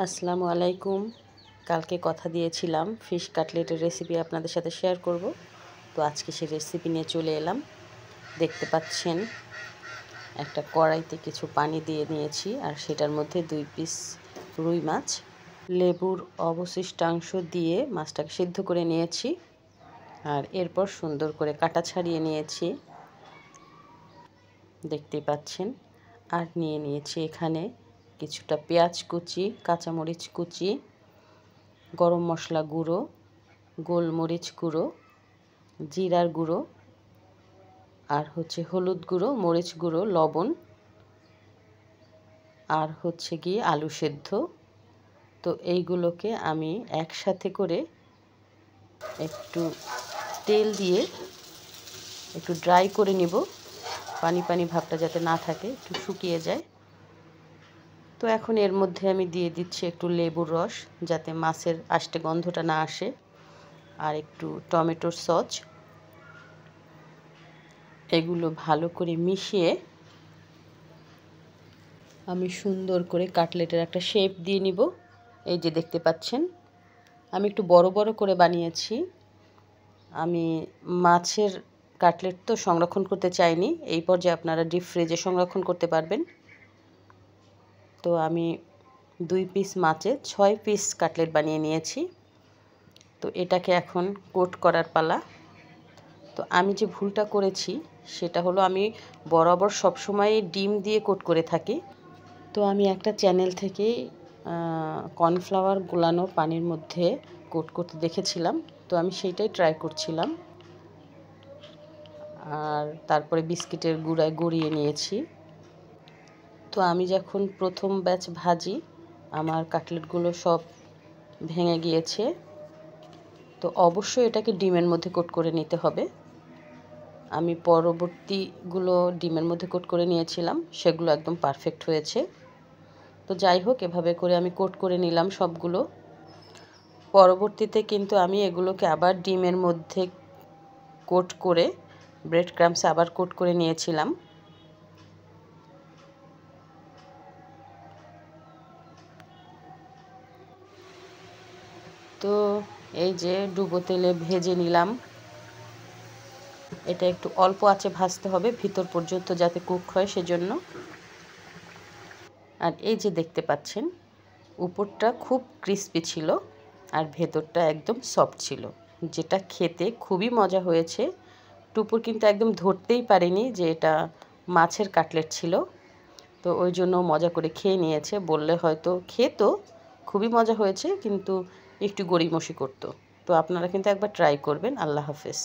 আসসালামু আলাইকুম। কালকে কথা দিয়েছিলাম ফিশ কাটলেটের রেসিপি আপনাদের সাথে শেয়ার করব। তো আজকে সেই রেসিপি নিয়ে চলে এলাম। দেখতে পাচ্ছেন একটা কড়াইতে কিছু পানি দিয়ে নিয়েছি, আর সেটার মধ্যে 2 পিস রুই মাছ, লেবুর অবশিষ্টাংশ দিয়ে মাছটাকে সিদ্ধ করে নিয়েছি। আর এরপর সুন্দর করে কাটা ছাড়িয়ে নিয়েছি, দেখতেই পাচ্ছেন। আর নিয়ে নিয়েছি এখানে কিছুটা পেঁয়াজ কুচি, কাঁচামরিচ কুচি, গরম মশলা গুঁড়ো, গোলমরিচ গুঁড়ো, জিরার গুঁড়ো, আর হলুদ গুঁড়ো, মরিচ গুঁড়ো, লবণ, আর গিয়ে আলু সেদ্ধ। তো এইগুলোকে আমি একসাথে করে একটু তেল দিয়ে একটু ড্রাই করে নিব, পানি পানি ভাবটা যাতে না থাকে, একটু শুকিয়ে যায়। তো এখন এর মধ্যে আমি দিয়ে দিচ্ছি একটু লেবুর রস, যাতে মাছের আষ্টে গন্ধটা না আসে, আর একটু টমেটোর সস। এগুলো ভালো করে মিশিয়ে আমি সুন্দর করে কাটলেটের একটা শেপ দিয়ে নিব। এই যে দেখতে পাচ্ছেন, আমি একটু বড় বড় করে বানিয়েছি। আমি মাছের কাটলেট তো সংরক্ষণ করতে চাইনি, এই পর্যায়ে আপনারা ডিপ ফ্রিজে সংরক্ষণ করতে পারবেন। তো আমি 2 পিস মাছে 6 পিস কাটলেট বানিয়ে নিয়েছি। তো এটাকে এখন কোট করার পালা। তো আমি যে ভুলটা করেছি সেটা হলো, আমি বরাবর সবসময় ডিম দিয়ে কোট করে থাকি। তো আমি একটা চ্যানেল থেকে কর্নফ্লাওয়ার গোলানো পানির মধ্যে কোট করতে দেখেছিলাম, তো আমি সেইটাই ট্রাই করছিলাম। আর তারপরে বিস্কিটের গুঁড়ায় গড়িয়ে নিয়েছি। তো আমি যখন প্রথম ব্যাচ ভাজি, আমার কাটলেটগুলো সব ভেঙে গিয়েছে। তো অবশ্যই এটাকে ডিমের মধ্যে কোট করে নিতে হবে। আমি পরবর্তীগুলো ডিমের মধ্যে কোট করে নিয়েছিলাম, সেগুলো একদম পারফেক্ট হয়েছে। তো যাই হোক, এভাবে করে আমি কোট করে নিলাম সবগুলো। পরবর্তীতে কিন্তু আমি এগুলোকে আবার ডিমের মধ্যে কোট করে ব্রেড ক্রাম্বসে আবার কোট করে নিয়েছিলাম। তো এই যে ডুবো তেলে ভেজে নিলাম। এটা একটু অল্প আঁচে ভাজতে হবে, ভিতর পর্যন্ত যাতে কুক হয় সেজন্য। আর এই যে দেখতে পাচ্ছেন, উপরটা খুব ক্রিস্পি ছিল আর ভেতরটা একদম সফট ছিল, যেটা খেতে খুবই মজা হয়েছে। টুপুর কিন্তু একদম ধরতেই পারেনি যে এটা মাছের কাটলেট ছিল। তো ওই জন্য মজা করে খেয়ে নিয়েছে, বললে হয়তো খেত, খুবই মজা হয়েছে, কিন্তু একটু গড়িমসি করতো। তো আপনারা কিন্তু একবার ট্রাই করবেন। আল্লাহ হাফেজ।